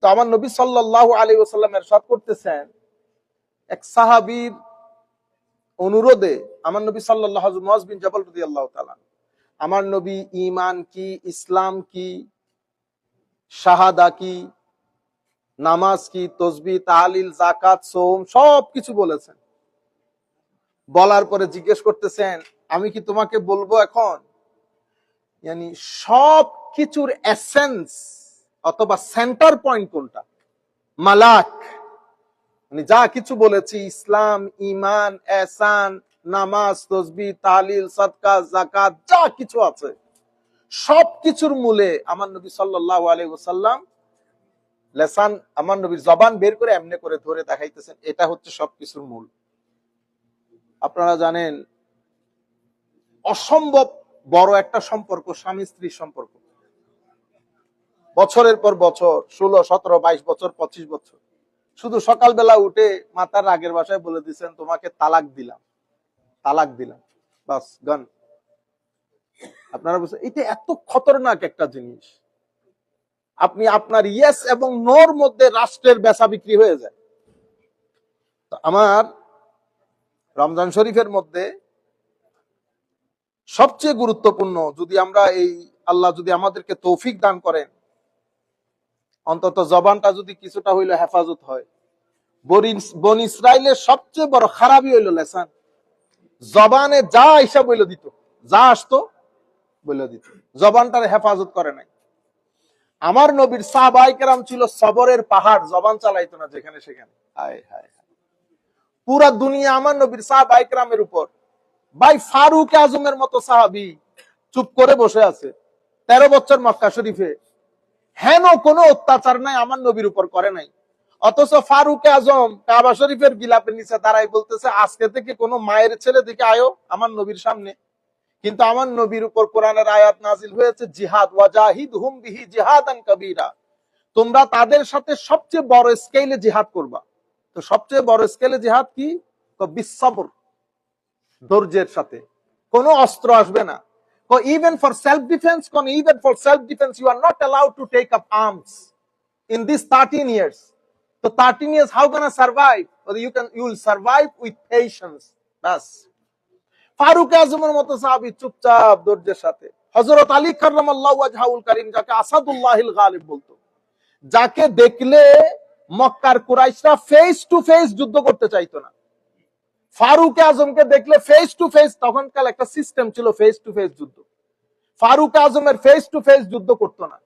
তো আমার নবী সাল্লাল্লাহু আলাইহি ওয়াসাল্লাম ইরশাদ করতেছেন, এক সাহাবীর অনুরোধে আমার নবী সাল্লাল্লাহু আলাইহি মুআজ বিন জাবাল রাদিয়াল্লাহু তাআলা, আমার নবী ঈমান কি, ইসলাম কি, শাহাদা কি, নামাজ কি, তাসবিহ, তাহলিল, যাকাত, সওম সবকিছু বলেছেন। বলার পরে জিজ্ঞেস করতেছেন, আমি কি তোমাকে বলবো এখন ইয়ানি সব কিছুর এসেন্স অথবা সেন্টার পয়েন্ট কোনটা? মালাক, মানে যা কিছু বলেছি, ইসলাম, ঈমান, ইহসান, নামাজ, তাসবিহ, তাহলিল, সাদকা, যাকাত যা কিছু আছে সবকিছুর মূলে আমার নবী সাল্লাল্লাহু আলাইহি ওয়াসাল্লাম লেসান, আমার নবীর জবান বের করে এমনি করে ধরে দেখাইতেছেন, এটা হচ্ছে সবকিছুর মূল। আপনারা জানেন অসম্ভব বড় একটা সম্পর্ক স্বামী স্ত্রীর সম্পর্ক, বছরের পর বছর, 16, 17, 22 বছর, 25 বছর, শুধু সকালবেলা উঠে মাতার রাগের ভাষায় বলে দিচ্ছেন, তোমাকে তালাক দিলাম, তালাক দিলাম, বাস গান। আপনারা বুঝছেন এটা এত খতরনাক একটা জিনিস। আপনি আপনার ইয়েস এবং নোর মধ্যে রাষ্ট্রের বেচা বিক্রি হয়ে যায়। আমার রমজান শরীফের মধ্যে সবচেয়ে গুরুত্বপূর্ণ, যদি আমরা এই আল্লাহ যদি আমাদেরকে তৌফিক দান করেন, অন্তত জবানটা যদি কিছুটা হইলো হেফাজত হয়। বনি ইসরাইলের সবচেয়ে বড় খারাপই হইলো লেসান। জবানে যা হিসাব বইলে দিত, যা আসতো বলে দিত, জবানটার হেফাজত করে নাই। আমার নবীর সাহাবায়ে কেরাম ছিল সবরের পাহাড়, জবান চালাইতো না যেখানে সেখানে। হায় হায়, পুরা দুনিয়া আমার নবীর সাহাবায়ে কেরামের উপর। ভাই ফারুক আজমের মতো সাহাবী চুপ করে বসে আছে 13 বছর মক্কা শরীফে, হেন কোনো অত্যাচার নাই আমার নবীর উপর করে নাই। অথচ ফারুক আজম কাবা শরীফের গিলাপের নিচে দাঁড়াই বলতেছে, আজকে থেকে কোনো মায়ের ছেলে দিকে আয়ো আমার নবীর সামনে। কিন্তু আমার নবীর উপর কোরআনের আয়াত নাজিল হয়েছে, জিহাদ, ওয়াজাহিদহুম বিহি জিহাদান কাবীরা, তোমরা তাদের সাথে সবচেয়ে বড় স্কেলে জিহাদ করবা। তো সবচেয়ে বড় স্কেলে জিহাদ কি? তো বিসসবর, ধৈর্যের সাথে, কোনো অস্ত্র আসবে না। Even for self-defense, you are not allowed to take up arms in these 13 years. So 13 years, how gonna survive? You will survive with patience. Bas. Faruk আজমের মতো সাহাবী চুপচাপ ধৈর্যের সাথে। হযরত আলী কাররামাল্লাহু ওয়াজহাহুল কারীম, যাকে আসাদুল্লাহিল গালিব বলতো, যাকে দেখলে মক্কার কুরাইশরা ফেস টু ফেস যুদ্ধ করতে চাইতো না, ফারুক আজমকে দেখলে ফেস টু ফেস, তখনকার একটা সিস্টেম ছিল ফেস টু ফেস যুদ্ধ, ফারুক আজমের ফেস টু ফেস যুদ্ধ করতো না।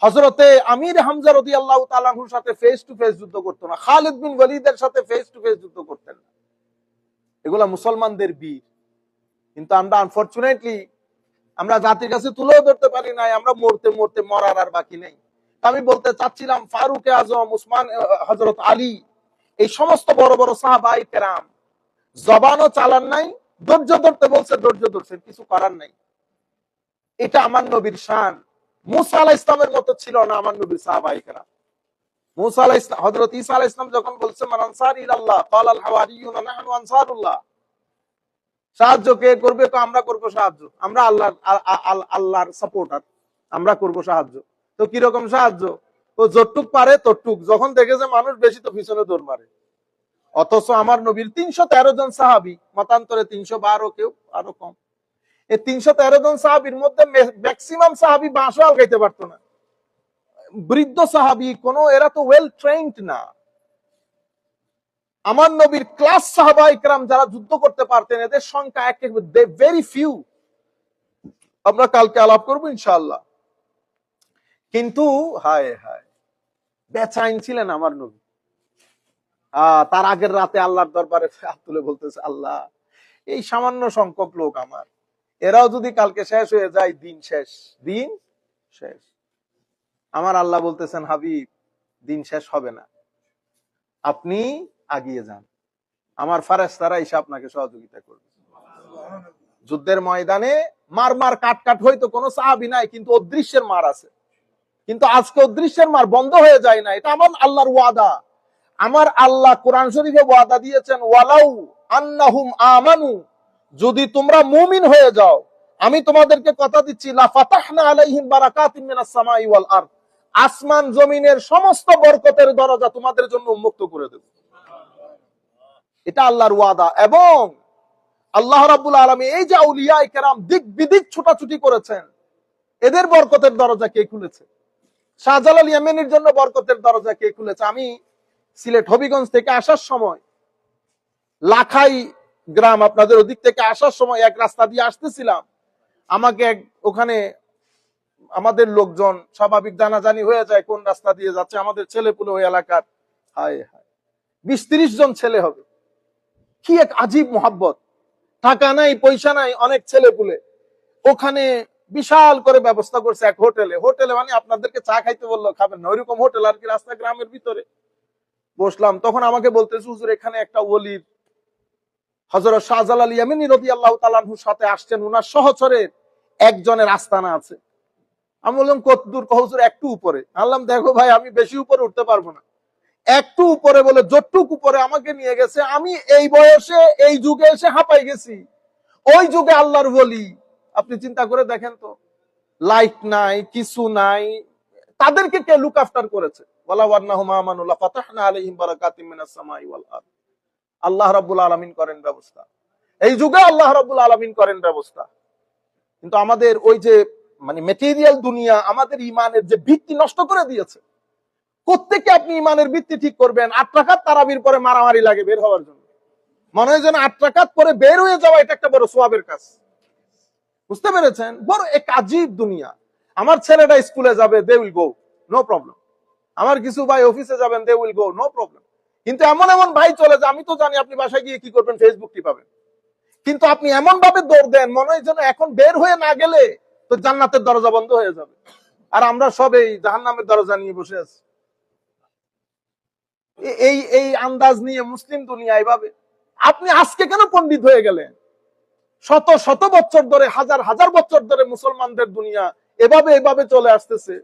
হযরতে আমির হামজা রাদিয়াল্লাহু তাআলা আনহুর সাথে ফেস টু ফেস যুদ্ধ করতো না। খালিদ বিন ওয়ালিদের সাথে ফেস টু ফেস যুদ্ধ করতেন না। এগুলা মুসলমানদের বীর। কিন্তু আমরা আনফরচুনেটলি আমরা জাতির কাছে তুলেও ধরতে পারি নাই, আমরা মরতে মরতে মরার আর বাকি নেই। আমি বলতে চাচ্ছিলাম, ফারুক আজম, উসমান, হযরত আলী, এই সমস্ত বড় বড় সাহাবায়ে কেরাম জবানও চালান নাই, ধৈর্য ধরতে বলছে ধৈর্য ধরছেন, কিছু করার নাই। এটা আমার নবীর শান। মুসা আলাইহিস সালামের মতো ছিল না আমার নবীর সাহাবায়ে কেরাম। মুসা আলাইহিস সালাম, হযরত ঈসা আলাইহিস সালাম যখন বলছে মান আনসারি ইলাল্লাহ, ক্বালাল হাওয়ারিয়ুনা নাহনু আনসারুল্লাহ, সাহায্য কে করবে? তো আমরা করব সাহায্য, আমরা আল্লাহর সাপোর্টার, আমরা করব সাহায্য। তো কি রকম সাহায্য? ও যতটুক পারে ততটুক, যখন দেখে যে মানুষ বেশি তো পিছনে দৌড় মারে। অথচ আমার নবীর 313 জন সাহাবী, মতান্তরে 312, কেউ আরো কম, এই 313 জন সাহাবীর মধ্যে ম্যাক্সিমাম সাহাবী বাঁশও আলগাইতে পারতো না। বৃদ্ধ সাহাবী, কোন, এরা তো ওয়েল ট্রেইনড না। আমার নবীর ক্লাস সাহাবায়ে কেরাম যারা যুদ্ধ করতে পারতেন, এদের সংখ্যা একেবারে ভেরি ফিউ। আমরা কালকে আলাপ করব ইনশাআল্লাহ। কিন্তু হায় হায়, বেচাইন ছিলেন আমার নবী। তার আগের রাতে আল্লাহর দরবারে হাত তুলে বলতেছে, আল্লাহ, এই সামান্য সংখ্যক লোক আমার, এরাও যদি কালকে শেষ হয়ে যায়, দিন শেষ, দিন শেষ। আমার আল্লাহ বলতেছেন, হাবিব, দিন শেষ হবে না, আপনি আগিয়ে যান, আমার ফেরেশতারা এসে আপনাকে সহযোগিতা করবে। যুদ্ধের ময়দানে মার মার কাট কাট হয়তো কোনো সাহাবী নাই, কিন্তু অদৃশ্যের মার আছে। কিন্তু আজকে অদৃশ্যের মার বন্ধ হয়ে যায় না, এটা আমার আল্লাহর ওয়াদা। আমার আল্লাহ কোরআন শরীফে ওয়াদা দিয়েছেন, ওয়ালাউ আন্নাহুম আমানু, যদি তোমরা মুমিন হয়ে যাও, আমি তোমাদেরকে কথা দিচ্ছি, লা ফাতাহনা আলাইহিম বারাকাতিন মিনাস সামাই ওয়াল আরদ, আসমান জমিনের সমস্ত বরকতের দরজা তোমাদের জন্য উন্মুক্ত করে দেব। এটা আল্লাহর ওয়াদা। এবং আল্লাহ রাব্বুল আলামিন এই যে আউলিয়ায়ে কেরাম দিক বিদিক ছুটাছুটি করেছেন, এদের বরকতের দরজা কে খুলেছে? শাহজালাল ইয়েমেনির জন্য বরকতের দরজা কে খুলেছে? আমি সিলেট হবিগঞ্জ থেকে আসার সময়, লাখাই গ্রাম আপনাদের ওদিক থেকে আসার সময় এক রাস্তা দিয়ে আসতেছিলাম, আমাকে ওখানে আমাদের লোকজন স্বাভাবিক জানাজানি হয়ে যায় কোন রাস্তা দিয়ে যাচ্ছে, আমাদের ছেলেপুলে ওই এলাকার, হায় হায় 20-30 জন ছেলে হবে। কি এক আজীব মোহাব্বত, টাকা নাই পয়সা নাই, অনেক ছেলেপুলে ওখানে বিশাল করে ব্যবস্থা করছে এক হোটেলে মানে আপনাদেরকে চা খাইতে বললো, খাবেন না, ওইরকম হোটেল আর কি, রাস্তা গ্রামের ভিতরে বসলাম। তখন আমাকে বলতেছে, হুজুর এখানে একটা ওলির হযরত শাহজালাল ইয়ামানি রাদিয়াল্লাহু তাআলা আনহুর সাথে আসছেন, উনার সহচরের একজনের আস্তানা আছে। আমি বললাম কত দূর? হুজুর একটু উপরে। আনলাম, দেখো ভাই আমি বেশি উপরে উঠতে পারবো না, একটু উপরে বলে যতটুকু উপরে আমাকে নিয়ে গেছে, আমি এই বয়সে এই যুগে এসে হাঁপাই গেছি। ওই যুগে আল্লাহর ওলি, আপনি চিন্তা করে দেখেন তো, লাইট নাই, কিছু নাই, তাদেরকে কে লুক আফটার করেছে? ওয়ালা ওয়ান্নাহুম আমানু লা ফাতাহনা আলাইহিম বারাকাতিম মিনাস সামাই ওয়াল আরদ। আল্লাহ রাব্বুল আলামিন করেন ব্যবস্থা, এই যুগে আল্লাহ রাব্বুল আলামিন করেন ব্যবস্থা। কিন্তু আমাদের ওই যে মানে মেটেরিয়াল দুনিয়া আমাদের ইমানের যে ভিত্তি নষ্ট করে দিয়েছে। কোত্থেকে আপনি ইমানের ভিত্তি ঠিক করবেন? 8 রাকাত তারাবির পরে মারামারি লাগে বের হওয়ার জন্য, মনে হয় যেন 8 রাকাত পরে বের হয়ে যাওয়া এটা একটা বড় সওয়াবের কাজ। বুঝতে পেরেছেন? বড় এক আজীব দুনিয়া। আমার ছেলেটা স্কুলে যাবে, they will go, no problem. আমার কিছু ভাই অফিসে যাবেন, they will go, no problem. কিন্তু এমন এমন ভাই চলে যায়, আমি তো জানি আপনি বাসায় গিয়ে কি করবেন, ফেসবুক টিপাবেন, কিন্তু আপনি এমন ভাবে দৌড় দেন মনে হয় যেন এখন বের হয়ে না গেলে তো জান্নাতের দরজা বন্ধ হয়ে যাবে, আর আমরা সব এই জাহান্নামের দরজা নিয়ে বসে আছি। এই এই আন্দাজ নিয়ে মুসলিম দুনিয়া এইভাবে। আপনি আজকে কেন পণ্ডিত হয়ে গেলেন? শত শত বছর ধরে, হাজার হাজার বছর ধরে মুসলমানদের দুনিয়া এভাবে চলে আসতেছে।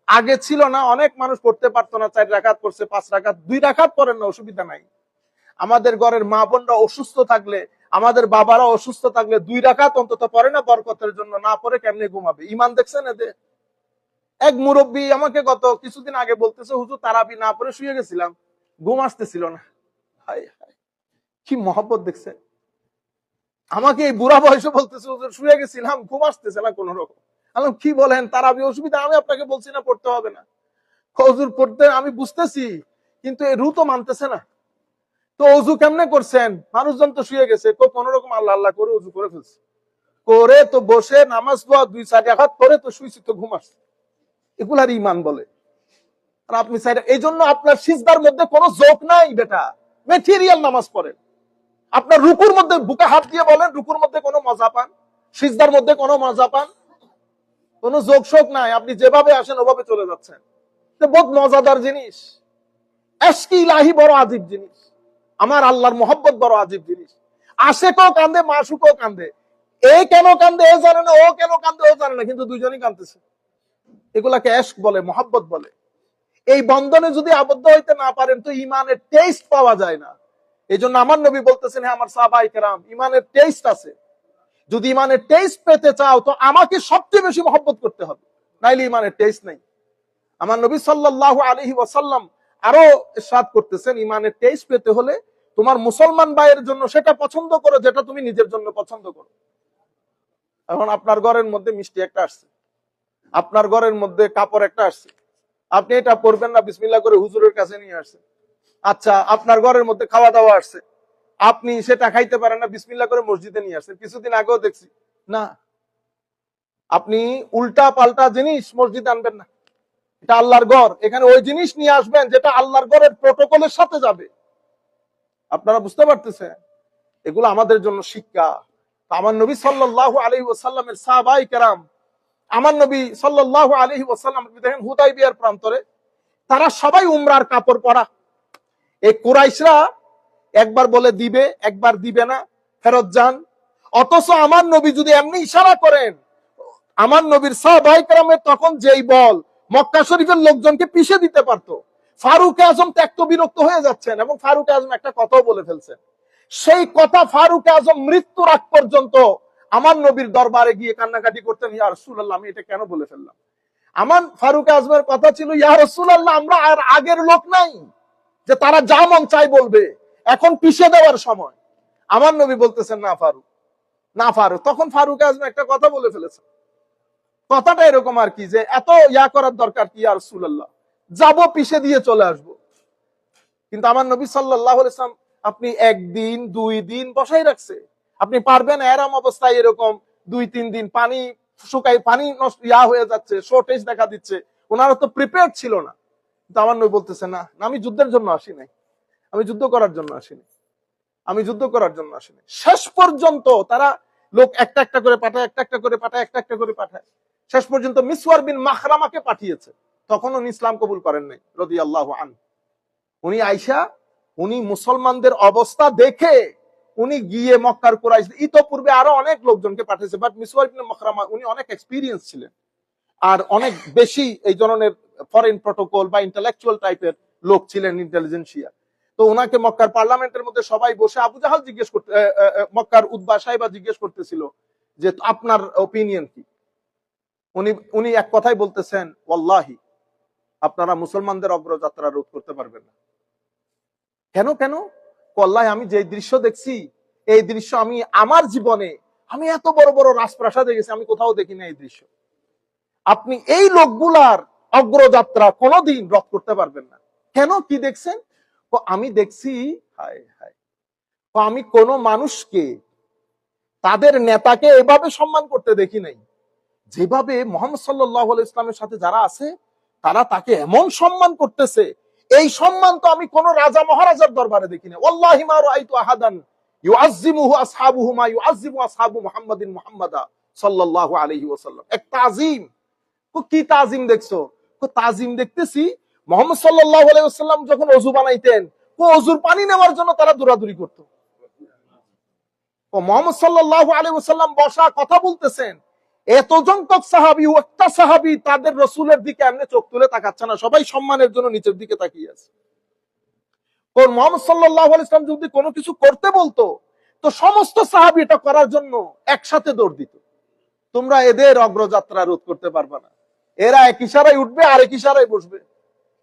আগে ছিল না, অনেক মানুষ পড়তে পারতো না, 4 রাকাত পড়ছে, 5 রাকাত, 2 রাকাত পড়েন না, অসুবিধা নাই। আমাদের ঘরের মা বোনরা অসুস্থ থাকলে, আমাদের বাবারা অসুস্থ থাকলে 2 রাকাত অন্তত পড়ে না বরকতের জন্য, না পড়ে কেমনে ঘুমাবে? ইমান দেখছেন এদের? এক মুরব্বী আমাকে গত কিছুদিন আগে বলতেছে, হুজুর তারাবি না পড়ে শুয়ে গেছিলাম, ঘুম আসতেছিল না। হায় হায়, কি মহব্বত দেখছেন? আমাকে এই বুড়া বয়সে বলতেছে, হুজুর শুয়ে গেছিলাম, ঘুম আসতেছে না কোন রকম। আমি কি বলেন, তারাবি অসুবিধা? আমি আপনাকে বলছি না পড়তে হবে না। হুজুর পড়তে আমি বুঝতেছি, কিন্তু এই রু তো মানতেছে না। তো অজু কেমনে করছেন? মানুষজন তো শুয়ে গেছে, কোন রকম আল্লাহ আল্লাহ করে অজু করে ফেলছে, করে তো বসে নামাজ পড়া 2-4 রাকাত করে তো শুইছি, তো ঘুম আসছে। এগুলার ইমান বলে। আর আপনি এই জন্য আপনার সিজদার মধ্যে কোনো যোগ নাই বেটা, মেটেরিয়াল নামাজ পড়েন। আপনার রুকুর মধ্যে বুকে হাত দিয়ে বলেন, রুকুর মধ্যে কোনো মজা পান? সিজদার মধ্যে কোনো মজা পান? কোনো যোগ শোক নাই, আপনি যেভাবে আসেন ওভাবে চলে যাচ্ছেন। বহুত মজাদার জিনিস। এশকি ইলাহি বড় আজীব জিনিস, আমার আল্লাহর মোহাব্বত বড় আজীব জিনিস। আশেকও কান্দে, মাশুকও কান্দে, এ কেন কান্দে এ জানে না, ও কেন কান্দে ও জানে না, কিন্তু দুইজনই কান্দতেছে। এগুলাকে এশক বলে, মোহাব্বত বলে। এই বন্ধনে যদি আবদ্ধ হইতে না পারেন তো ইমানের টেস্ট পাওয়া যায় না। এই জন্য আমার নবী বলতেছেন, হ্যাঁ আমার সাহাবায়ে কেরাম, ইমানের টেস্ট আছে। যদি ইমানের টেস্ট পেতে চাও তো আমাকে সবচেয়ে বেশি মহব্বত করতে হবে, নাইলে ইমানের টেস্ট নেই। আমার নবী সাল্লাল্লাহু আলাইহি ওয়াসাল্লাম আরো ইরশাদ করতেছেন, ইমানের টেস্ট পেতে হলে তোমার মুসলমান ভাইয়ের জন্য সেটা পছন্দ করো যেটা তুমি নিজের জন্য পছন্দ করো। এখন আপনার ঘরের মধ্যে মিষ্টি একটা আসছে, আপনার ঘরের মধ্যে কাপড় একটা আসছে, আপনি এটা পরবেন না, বিসমিল্লাহ করে হুজুরের কাছে নিয়ে আসছেন। আচ্ছা, আপনার ঘরের মধ্যে খাওয়া দাওয়া আসছে, আপনি সেটা খাইতে পারেন না, বিসমিল্লাহ করে মসজিদে নিয়ে আসছেন। কিছুদিন আগেও দেখছি না, আপনি উল্টা পাল্টা জিনিস মসজিদে আনবেন না, এটা আল্লাহর ঘর, এখানে ওই জিনিস নিয়ে আসবেন যেটা আল্লাহর ঘরের প্রটোকলের সাথে যাবে। আপনারা বুঝতে পারতেছেন? এগুলো আমাদের জন্য শিক্ষা। আমার নবী সাল্লাল্লাহু আলাইহি ওয়াসাল্লামের সাহাবায়ে কেরাম, আমার নবী সাল্লাল্লাহু আলাইহি ওয়াসাল্লাম দেখেন হুদাইবিয়ার প্রান্তরে তারা সবাই উমরার কাপড় পরা। এই কুরাইশরা একবার বলে দিবে, একবার দিবে না, ফেরত যান। অথচ আমার নবী যদি এমনি ইশারা করেন, আমার নবীর সাহাবায়ে কেরামের তখন যেই বল, মক্কা শরীফের লোকজনকে পিষে দিতে পারতো। ফারুক আজম ত্যক্ত বিরক্ত হয়ে যাচ্ছেন, এবং ফারুক আজম একটা কথাও বলে ফেলছেন। সেই কথা ফারুক আজম মৃত্যুর আগ পর্যন্ত আমার নবীর দরবারে গিয়ে কান্নাকাটি করতেন, ইয়া রাসূলুল্লাহ আমি এটা কেন বলে ফেললাম। আমার ফারুক আজমের কথা ছিল, ইয়া রাসূলুল্লাহ, আমরা আর আগের লোক নাই যে তারা যা মন চাই বলবে, এখন পিছিয়ে দেওয়ার সময়। আমার নবী বলতেছেন, না ফারুক, না ফারুক। তখন ফারুক আজম একটা কথা বলে ফেলেছে, কথাটা এরকম আর কি, যে এত ইয়া করার দরকার কি ইয়া রাসূলুল্লাহ, যাবো পিছিয়ে দিয়ে চলে আসবো। কিন্তু আমার নবী সাল্লাল্লাহু আলাইহি ওয়াসাল্লাম আপনি একদিন 2 দিন বসাই রাখছে, আপনি পারবেন এরম অবস্থায় এরকম 2-3 দিন পানি শুকাই, পানি নষ্ট ইয়া হয়ে যাচ্ছে, শর্টেজ দেখা দিচ্ছে, ওনারা তো প্রিপেয়ার ছিল না। কিন্তু আমার নবী বলতেছে, না আমি যুদ্ধের জন্য আসি নাই, আমি যুদ্ধ করার জন্য আসিনি, আমি যুদ্ধ করার জন্য আসিনি। শেষ পর্যন্ত তারা লোক একটা একটা করে পাঠায়, একটা একটা করে পাঠায়, একটা একটা করে পাঠায়, শেষ পর্যন্ত মিসওয়ার বিন মাখরামাকে পাঠিয়েছে। তখন উনি ইসলাম কবুল করেন নাই রাদিয়াল্লাহু আনহু। উনি আইসা, উনি মুসলমানদের অবস্থা দেখে উনি গিয়ে মক্কার কুরাইশ, ইতোপূর্বে আরো অনেক লোকজনকে পাঠিয়েছে, বাট মিসওয়ার বিন মাখরামা উনি অনেক এক্সপিরিয়েন্স ছিলেন আর অনেক বেশি এই ধরনের ফরেন প্রটোকল বা ইন্টেলেকচুয়াল টাইপের লোক ছিলেন, ইন্টেলিজেন্সিয়া। তো ওনাকে মক্কার পার্লামেন্টের মধ্যে সবাই বসে আবু জাহাল জিজ্ঞেস করতে, মক্কার উদ্বা সাহেবা জিজ্ঞেস করতেছিল যে আপনার ওপিনিয়ন কি। উনি এক কথাই বলতেছেন, ওয়াল্লাহি আপনারা মুসলমানদের অগ্রযাত্রা রোধ করতে পারবেন না। কেন কেন? ওয়াল্লাহি আমি যে দৃশ্য দেখছি, এই দৃশ্য আমি আমার জীবনে, আমি এত বড় বড় রাজপ্রাসাদে গেছি, আমি কোথাও দেখি না এই দৃশ্য। আপনি এই লোকগুলার অগ্রযাত্রা কোনোদিন রদ করতে পারবেন না। কেন, কি দেখছেন? আমি দেখছি, হায় হায়, আমি কোন মানুষকে, তাদের নেতাকে এভাবে সম্মান করতে দেখি নাই যেভাবে মুহাম্মদ সাল্লাল্লাহু আলাইহি ইসলামের সাথে যারা আছে তারা তাকে এমন সম্মান করতেছে। এই সম্মান তো আমি কোন রাজা মহারাজার দরবারে দেখি না। ওয়াল্লাহি মা রাআইতু আহাদান ইউআজ্জিমুহু আসহাবুহু মা ইউআজ্জিমু আসহাবু মুহাম্মাদিন মুহাম্মাদা সাল্লাল্লাহু আলাইহি ওয়াসাল্লাম। এক তাজিম। কি তাজিম দেখছো? তাজিম দেখতেছি মুহাম্মদ সাল্লাল্লাহু আলাইহি ওয়াসাল্লাম যখন ওযু বানাইতেন, ওযুর পানি নেওয়ার জন্য তারা দৌড়াদৌড়ি করত। মুহাম্মদ সাল্লাল্লাহু আলাইহি ওয়াসাল্লাম বসা কথা বলতেছেন, এত সংখ্যক সাহাবী, একটা সাহাবী তাদের রাসূলের দিকে এমনি চোখ তুলে তাকাচ্ছে না, সবাই সম্মানের জন্য নিচের দিকে তাকিয়ে আছে। কোন মুহাম্মদ সাল্লাল্লাহু আলাইহি ওয়াসাল্লাম যদি কোনো কিছু করতে বলতো, তো সমস্ত সাহাবী এটা করার জন্য একসাথে দৌড় দিত। তোমরা এদের অগ্রযাত্রা রোধ করতে পারবে না, এরা এক ইশারায় উঠবে আর এক ইশারায় বসবে।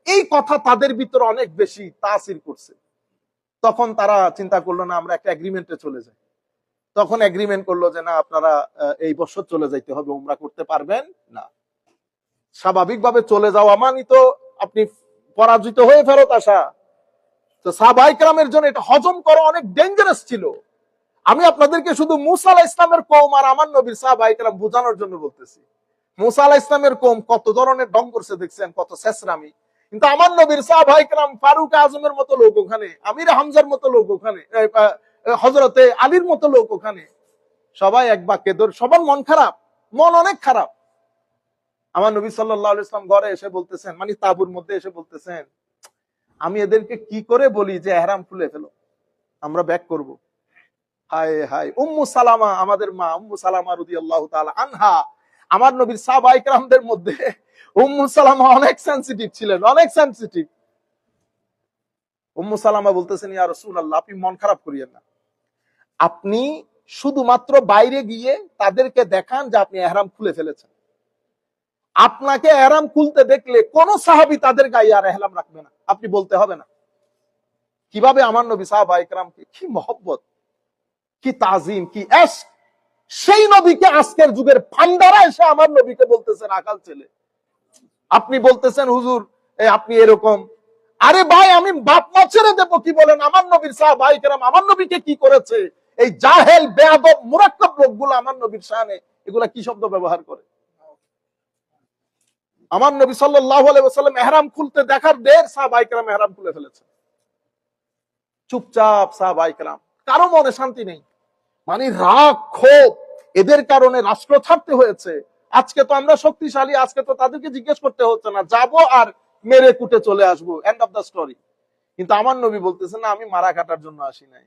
এই কথা তাদের ভিতরে অনেক বেশি তাসির করছে। তখন তারা চিন্তা করলো, না আমরা একটা এগ্রিমেন্টে চলে যাই। তখন এগ্রিমেন্ট করলো যে না, আপনারা এই বছর চলে যাইতে হবে, উমরা করতে পারবেন না। স্বাভাবিকভাবে চলে যাওয়া মানে তো আপনি পরাজিত হয়ে ফেরত আসা। তো সাহাবায়ে কেরামের জন্য এটা হজম করা অনেক ডেঞ্জারাস ছিল। আমি আপনাদেরকে শুধু মুসা আলাইহিস সালামের কওম আর আমার নবীর সাহাবায়ে কেরাম বোঝানোর জন্য বলতেছি। মুসা আলাইহিস সালামের কওম কত ধরনের ঢং করছে দেখছেন, কত ছেঁচড়ামি। কিন্তু আমার নবীর সাহাবায়ে কেরাম, ফারুক আজমের মতো লোক ওখানে, আমির হামজার মতো লোক ওখানে, হযরতে আলীর মতো লোক ওখানে, সবাই এক বাক্যে সবার মন খারাপ, মন অনেক খারাপ। আমার নবী সাল্লাল্লাহু আলাইহি ওয়াসাল্লাম ঘরে এসে বলতেছেন, মানে তাঁবুর মধ্যে এসে বলতেছেন, আমি এদেরকে কি করে বলি যে ইহরাম খুলে ফেলো, আমরা ব্যাক করব। হায় হায়, উম্মু সালামা, আমাদের মা উম্মু সালামা রাদিয়াল্লাহু তাআলা আনহা, আমার নবীর সাহাবায়ে কেরামদের মধ্যে উম্মু সালামা অনেক সেনসিটিভ ছিলেন, অনেক সেনসিটিভ। উম্মু সালামা বলতেছেন, ইয়া রাসূলুল্লাহ, আপনি মন খারাপ করিয়েন না, আপনি শুধুমাত্র বাইরে গিয়ে তাদেরকে দেখান যে আপনি ইহরাম খুলে ফেলেছেন। আপনাকে ইহরাম খুলতে দেখলে কোন সাহাবী তাদের গায়ে আর ইহরাম রাখবে না, আপনি বলতে হবে না। কিভাবে আমার নবী সাহাবায়ে কেরামকে, কি মহব্বত, কি তাজিম, কি ইশক। সেই নবীকে আজকের যুগের ফান্ডারা এসে আমার নবীকে বলতেছেন আকাল ছেলে। আপনি বলতেছেন হুজুর আপনি এরকম। আরে ভাই, আমি বাপ মা ছেড়ে দেবো, কি বলেন? আমার নবীর সাহাবায়ে কেরাম আমার নবীকে কি করেছে? এই জাহেল বেয়াদব মুরাক্কাব লোকগুলো আমার নবীর শানে এগুলা কি শব্দ ব্যবহার করে? আমার নবী সাল্লাল্লাহু আলাইহি ওয়াসাল্লাম ইহরাম খুলতে দেখার দের সাহাবায়ে কেরাম ইহরাম খুলে ফেলেছে। চুপচাপ সাহাবায়ে কেরাম, কারো মনে শান্তি নেই, মানে রাগ ক্ষোভ, এদের কারণে রাষ্ট্র ছাড়তে হয়েছে। আজকে তো আমরা শক্তিশালী, আজকে তো তাদেরকে জিজ্ঞেস করতে হচ্ছে না, যাবো আর মেরে কুটে চলে আসবো, এন্ড অফ দ্য স্টোরি। কিন্তু আমার নবী বলতেছেন, না, আমি মারা কাটার জন্য আসি নাই।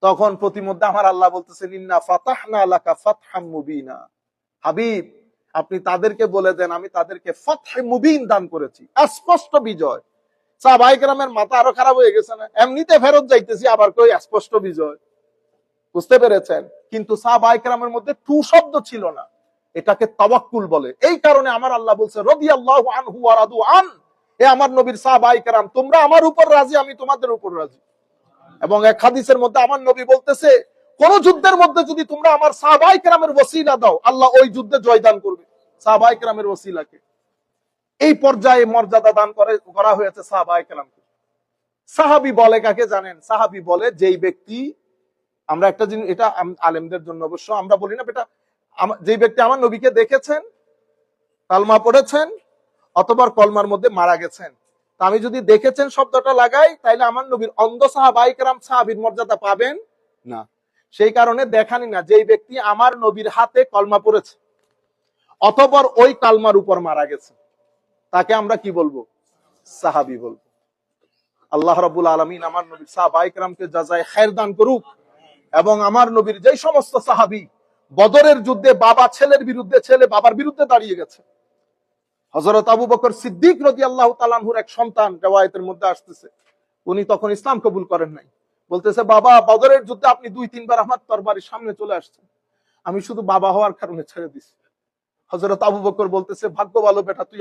তখন প্রতিমধ্যে আমার আল্লাহ বলতেছেন, ইন্না ফাতাহনা লাকা ফাতহাম মুবিনা, হাবিব আপনি তাদেরকে বলে দেন আমি তাদেরকে ফাতহে মুবিন দান করেছি, স্পষ্ট বিজয়। সাহাবায়ে কেরামের মাথা আরো খারাপ হয়ে গেছে না, এমনিতে ফেরত যাইতেছি, আবার কই স্পষ্ট বিজয়। বুঝতে পেরেছেন? কিন্তু সাহাবায়ে কেরামের মধ্যে টু শব্দ ছিল না। এটাকে তাওয়াক্কুল বলে। এই কারণে আমার আল্লাহ বলছে রাদিয়াল্লাহু আনহু ওয়া রাদু আন, এ আমার নবীর সাহাবায়ে কেরাম, তোমরা আমার উপর রাজি, আমি তোমাদের উপর রাজি। এবং এক হাদিসের মধ্যে আমার নবী বলতেছে, কোন যুদ্ধের মধ্যে যদি তোমরা আমার সাহাবায়ে কেরামের ওসিলা দাও, আল্লাহ ওই যুদ্ধে জয়দান করবে সাহাবায়ে কেরামের ওসিলাকে। এই পর্যায়ে মর্যাদা দান করা হয়েছে সাহাবায়ে কেরামকে। সাহাবী বলে কাকে জানেন? সাহাবী বলে যেই ব্যক্তি, আমরা একটা জিনিস, এটা আলেমদের জন্য অবশ্য আমরা বলি না, এটা যেই ব্যক্তি আমার নবীকে দেখেছেন, কালমা পড়েছেন, অথবা কলমার মধ্যে মারা গেছেন। তা আমি যদি দেখেছেন শব্দটা লাগাই, তাইলে আমার নবীর অন্ধ সাহাবায়ে কেরাম সাহাবীর মর্যাদা পাবেন না। সেই কারণে দেখানি না, যেই ব্যক্তি আমার নবীর হাতে কলমা পড়েছে অথবা ওই কালমার উপর মারা গেছে, তাকে আমরা কি বলবো? সাহাবী বলবো। আল্লাহ রাব্বুল আলামিন আমার নবীর সাহাবায়ে কেরামকে জাযায়ে খায়ের দান করুক। এবং আমার নবীর যেই সমস্ত সাহাবী বদরের যুদ্ধে বাবা ছেলের বিরুদ্ধে, ছেলে বাবার বিরুদ্ধে দাঁড়িয়ে গেছে, হযরত আবু বকর সিদ্দিক রাদিয়াল্লাহু তাআলা আনহুর এক সন্তান, riwayat-এর মধ্যে আসতেছে, উনি তখন ইসলাম কবুল করেন নাই। বলতেছে, বাবা বদরের যুদ্ধে আপনি 2-3 বার আমার তরবারির সামনে চলে আসছেন, আমি শুধু বাবা হওয়ার কারণে ছেড়ে দিছি। হযরত আবু বকর বলতেছে, ভাগ্য ভালো বেটা, তুই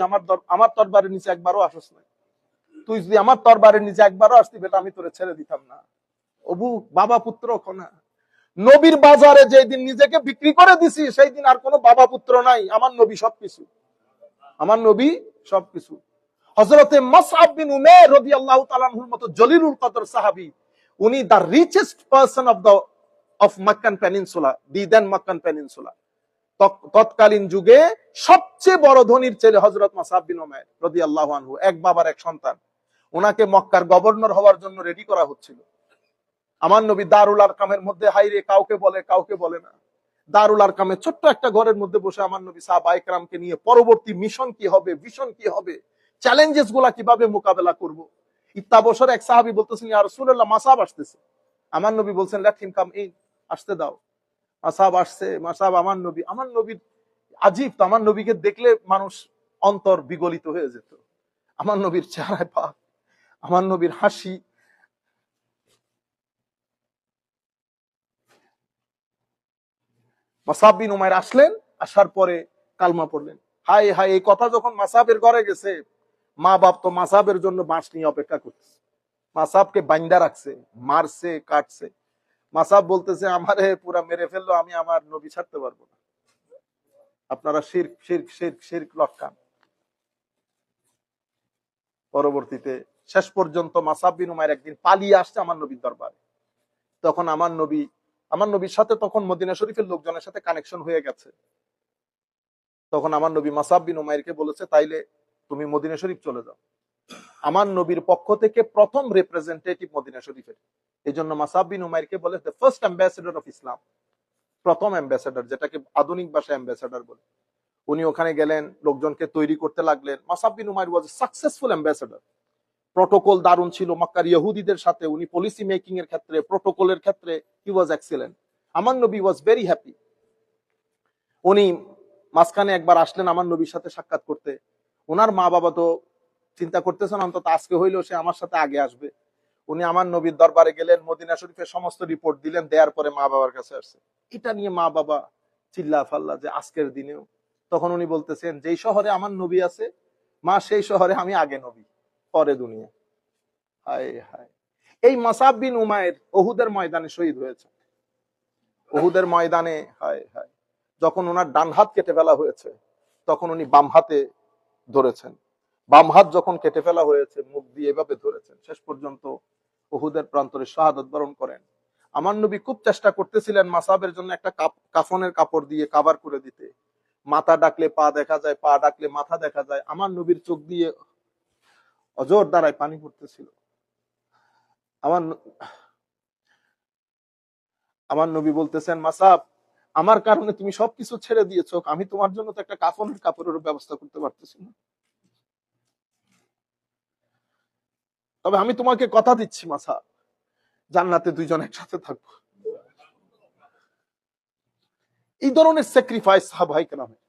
আমার তরবারির নিচে একবারও আসছ না। তুই যদি আমার তরবারির নিচে একবারও আসতি বেটা, আমি তোরে ছেড়ে দিতাম না। অবু বাবা পুত্র খনা, নবীর বাজারে যেই দিন নিজেকে বিক্রি করে দিছি, সেই দিন আর কোনো বাবা পুত্র নাই। আমার নবী সবকিছু, আমার নবী সবকিছু। হযরতে মুসআব বিন উমাইর রাদিয়াল্লাহু তাআলা আনহুর মতো জলিলুল কদর সাহাবী, উনি the richest person of Meccan peninsula, the then Meccan peninsula, তৎকালীন যুগে সবচেয়ে বড় ধনীর ছেলে হযরত মুসআব বিন উমাইর রাদিয়াল্লাহু আনহু, এক বাবার এক সন্তান। ওনাকে মক্কার গভর্নর হওয়ার জন্য রেডি করা হচ্ছিল। আমার নবী দারুল আরকামের মধ্যে, হাইরে কাউকে বলে কাউকে বলে না, দারুল আরকামে ছোট্ট একটা ঘরের মধ্যে বসে আমার নবী সাহাবায়ে কেরামকে নিয়ে পরবর্তী মিশন কি হবে, ভিশন কি হবে, চ্যালেঞ্জেস গুলা কিভাবে মোকাবেলা করব, ইত্যাবসর এক সাহাবী বলতেছেন, ইয়া রাসূলুল্লাহ মাসাব আসতেছে। আমার নবী বলছেন, লেট হিম কাম ইন, আসতে দাও। মাসাব আসছে, মাসাব আমার নবীর আজীব তো, আমার নবীকে দেখলে মানুষ অন্তর বিগলিত হয়ে যেত। আমার নবীর চেহারায় পাক, আমার নবীর হাসি। মুসআব বিন উমাইর আসলেন, আসার পরে কালমা পড়লেন। হাই হাই, এই কথা যখন মাসাবের ঘরে গেছে, মা বাপ তো মাসাবের জন্য বাঁশ নিয়ে অপেক্ষা করতেছে। মাসাবকে বাইন্দা রাখছে, মারছে, কাটছে। মাসাব বলতেছে, আমারে পুরা মেরে ফেললো, আমি আমার নবী ছাড়তে পারবো না। আপনারা শিরক শিরক শিরক শিরক লটকান। পরবর্তীতে শেষ পর্যন্ত মুসআব বিন উমাইর একদিন পালিয়ে আসছে আমার নবীর দরবারে। তখন আমার নবীর সাথে তখন মদিনা শরীফের লোকজনের সাথে কানেকশন হয়ে গেছে। তখন আমার নবী মুসআব বিন উমাইরকে বলেছে, তাইলে তুমি মদিনা শরীফ চলে যাও। আমার নবীর পক্ষ থেকে প্রথম রিপ্রেজেন্টেটিভ মদিনা শরীফের। এই জন্য মুসআব বিন উমাইরকে বলে the first ambassador of Islam, প্রথম অ্যাম্বাসেডর, যেটাকে আধুনিক ভাষায় অ্যাম্বাসেডর বলে। উনি ওখানে গেলেন, লোকজনকে তৈরি করতে লাগলেন। মুসআব বিন উমাইর ওয়াজ এ সাকসেসফুল অ্যাম্বাসেডর। প্রটোকল দারুণ ছিল মক্কার ইহুদিদের সাথে। উনি পলিসি মেকিং এর ক্ষেত্রে, প্রটোকলের ক্ষেত্রে হি ওয়াজ এক্সিলেন্ট। আমার নবী ওয়াজ ভেরি হ্যাপি। উনি মাঝখানে একবার আসলেন আমার নবীর সাথে সাক্ষাৎ করতে। ওনার মা বাবা তো চিন্তা করতেছেন, অন্তত আজকে হইলেও সে আমার সাথে আগে আসবে। উনি আমার নবীর দরবারে গেলেন, মদিনা শরীফের সমস্ত রিপোর্ট দিলেন, দেওয়ার পরে মা বাবার কাছে আসছে। এটা নিয়ে মা বাবা চিল্লা ফাল্লা যে আজকের দিনেও। তখন উনি বলতেছেন, যেই শহরে আমার নবী আছে মা, সেই শহরে আমি আগে নবী, পরে দুনিয়া। হায় হায়। এই মুসআব বিন উমাইর উহুদের ময়দানে শহীদ হয়েছে। উহুদের ময়দানে হায় হায়, যখন ওনার ডান হাত কেটে ফেলা হয়েছে, তখন উনি বাম হাতে ধরেছেন। বাম হাত যখন কেটে ফেলা হয়েছে, মুখ দিয়ে এভাবে ধরেছেন। শেষ পর্যন্ত উহুদের প্রান্তরে শাহাদাত বরণ করেন। আমার নবী খুব চেষ্টা করতেছিলেন মুসআবের জন্য একটা কাফনের কাপড় দিয়ে কভার করে দিতে। মাথা ডাকলে পা দেখা যায়, পা ডাকলে মাথা দেখা যায়। আমার নবীর চোখ দিয়ে অজর দ্বারায় পানি পড়তেছিল। আমার নবী বলতেছেন, মুসআব, আমার কারণে তুমি সবকিছু ছেড়ে দিয়েছো, আমি তোমার জন্য তো একটা কাফনের কাপড়ের ব্যবস্থা করতে পারতেছি না। তবে আমি তোমাকে কথা দিচ্ছি মুসআব, জান্নাতে দুইজন একসাথে থাকবো। এই ধরনের স্যাক্রিফাইস সাহাবায়ে কেরামের।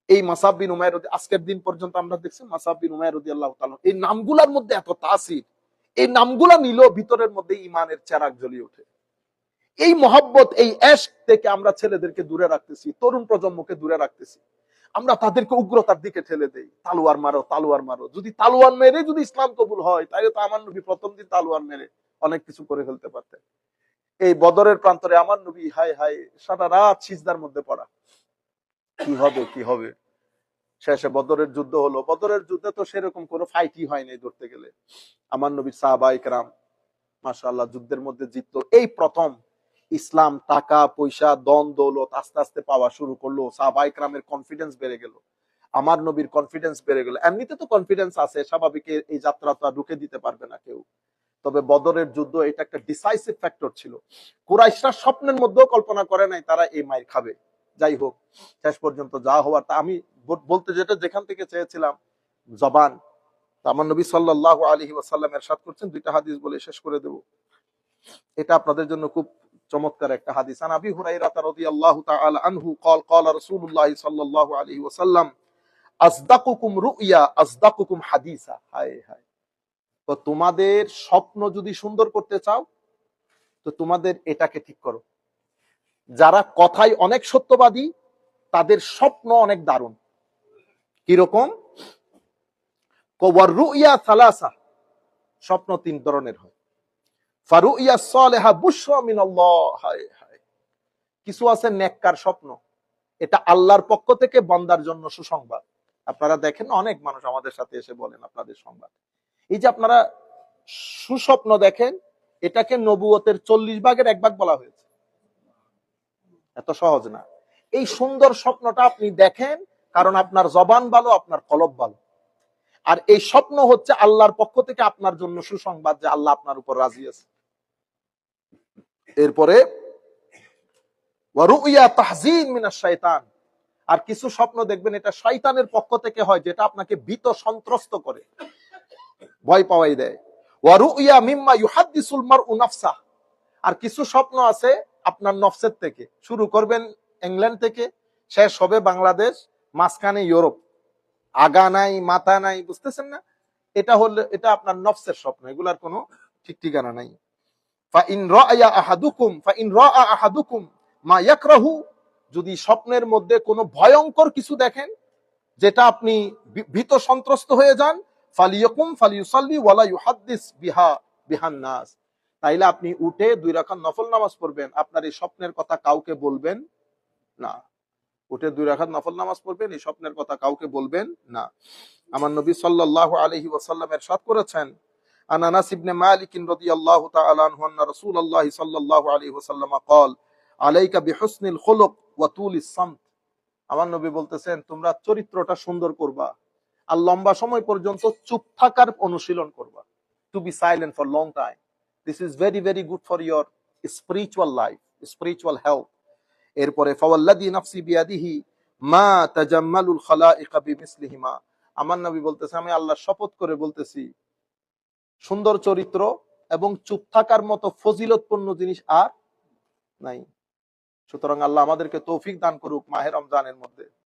এই মুসআব বিন উমাইর, আজকের দিন পর্যন্ত আমরা দেখছি মুসআব বিন উমাইর রাদিয়াল্লাহু তাআলা, এই নামগুলোর মধ্যে এত তাসির। এই নামগুলা নিলেও ভিতরের মধ্যে ঈমানের চেরাগ জ্বলিয়ে ওঠে। এই মহব্বত, এই এশক থেকে আমরা ছেলেদেরকে দূরে রাখতেছি, তরুণ প্রজন্মকে দূরে রাখতেছি। আমরা তাদেরকে উগ্রতার দিকে ঠেলে দেই, তালোয়ার মারো, তালোয়ার মারো। যদি তালোয়ার মেরে যদি ইসলাম কবুল হয়, তাহলে তো আমার নবী প্রথম দিন তালোয়ার মেরে অনেক কিছু করে ফেলতে পারতেন। এই বদরের প্রান্তরে আমার নবী হায় হায় সারা রাত সিজদার মধ্যে পড়া, কি হবে কি হবে। শেষে বদরের যুদ্ধ হলো। বদরের যুদ্ধে তো সেরকম কোনো ফাইটই হয় নাই ধরতে গেলে। আমার নবী সাহাবায়ে কেরাম মাশাআল্লাহ যুদ্ধের মধ্যে জিতলো। এই প্রথম ইসলাম টাকা পয়সা দন দৌলত আস্তে আস্তে পাওয়া শুরু করলো। সাহাবায়ে কেরামের কনফিডেন্স বেড়ে গেল, আমার নবীর কনফিডেন্স বেড়ে গেল। এমনিতে তো কনফিডেন্স আছে, স্বাভাবিক, এই যাত্রা তো আর রুখে দিতে পারবে না কেউ। তবে বদরের যুদ্ধ এটা একটা ডিসাইসিভ ফ্যাক্টর ছিল। কুরাইশরা স্বপ্নের মধ্যেও কল্পনা করে নাই তারা এই মাইর খাবে। যাই হোক, শেষ পর্যন্ত যা হওয়ার তা। আমি বলতে যেখান থেকে চেয়েছিলাম জবান, আমার নবী সাল্লাল্লাহু আলাইহি ওয়াসাল্লাম ইরশাদ করছেন, দুইটা হাদিস বলে শেষ করে দেব। এটা আপনাদের জন্য খুব চমৎকার একটা হাদিস। আন আবি হুরায়রা রাদিয়াল্লাহু তাআলা আনহু قال قال رسول الله صلى الله عليه وسلم আসদাকুকুম রুইয়া আসদাকুকুম হাদিসা। হায় হায়, তো তোমাদের স্বপ্ন যদি সুন্দর করতে চাও তো তোমাদের এটাকে ঠিক করো। যারা কথায় অনেক সত্যবাদী তাদের স্বপ্ন অনেক দারুণ। কিরকম? রুইয়া সালাসা, স্বপ্ন তিন ধরনের হয়। ফারুইয়া সালেহা বুশরা মিনাল্লাহ, হায় হায়, কিছু আছে নেককার স্বপ্ন, এটা আল্লাহর পক্ষ থেকে বান্দার জন্য সুসংবাদ। আপনারা দেখেন অনেক মানুষ আমাদের সাথে এসে বলেন আপনাদের সংবাদ। এই যে আপনারা সুস্বপ্ন দেখেন, এটাকে নবুয়তের 40 ভাগের 1 ভাগ বলা হয়েছে। এত সহজ না। এই সুন্দর স্বপ্নটা আপনি দেখেন কারণ আপনার জবান ভালো, আপনার কলব ভালো। আর এই স্বপ্ন হচ্ছে আল্লাহর পক্ষ থেকে আপনার জন্য সুসংবাদ যে আল্লাহ আপনার উপর রাজি আছে। এরপরে ওয়ারুইয়া তাহজিন মিনাশ শাইতান, আর কিছু স্বপ্ন দেখবেন এটা শয়তানের পক্ষ থেকে হয়, যেটা আপনাকে ভীত সন্ত্রস্ত করে, ভয় পাওয়াই দেয়। ওয়ারুইয়া মিম্মা ইউহাদ্দিসুল মারউ নাফসা, আর কিছু স্বপ্ন আছে আপনার নফসের থেকে। শুরু করবেন ইংল্যান্ড থেকে, শেষ হবে বাংলাদেশ, মাঝখানে ইউরোপ, আগা নাই মাথা নাই, বুঝতেছেন না? এটা হলো, এটা আপনার নফসের স্বপ্ন, এগুলার কোনো ঠিক ঠিকানা নাই। ফাইন রাআয়া আহাদুকুম ফাইন রাআ আহাদুকুম মা ইয়াকরাহু, যদি স্বপ্নের মধ্যে কোনো ভয়ঙ্কর কিছু দেখেন যেটা আপনি ভীত সন্ত্রস্ত হয়ে যান, ফালিয়াকুম ফালিয়ুসাল্লি ওয়ালা ইউহাদ্দিস বিহা বিহান নাস, তাইলে আপনি উঠে 2 রাকাত নফল নামাজ পড়বেন, আপনার এই স্বপ্নের কথা কাউকে বলবেন না। উঠে 2 রাকাত নফল নামাজ পড়বেন, এই স্বপ্নের কথা কাউকে বলবেন না। আমার নবী সাল্লাল্লাহু আলাইহি ওয়াসাল্লাম ইরশাদ করেছেন, আন আনাস ইবনে মালিক রাদিয়াল্লাহু তাআলা আনহু আন্না রাসূলুল্লাহ সাল্লাল্লাহু আলাইহি ওয়াসাল্লাম قال আলাইকা বিহুসনিল খুলুক ওয়া তুলিস সামত। আমার নবী বলতেছেন, তোমরা চরিত্রটা সুন্দর করবা আর লম্বা সময় পর্যন্ত চুপ থাকার অনুশীলন করবা। To be silent for long time, this is very very good for your spiritual life, spiritual health. এরপরে ফাওয়াল্লাযী নাফসি বিয়াদিহি মা তাজাম্মালুল খালাইকা বিমিসলিহিমা, আমার নবী বলতেছে, আমি আল্লাহর শপথ করে বলতেছি, সুন্দর চরিত্র এবং চুপ থাকার মতো ফজিলতপূর্ণ জিনিস আর নাই। সুতরাং আল্লাহ আমাদেরকে তৌফিক দান করুক মাহে রমজানের মধ্যে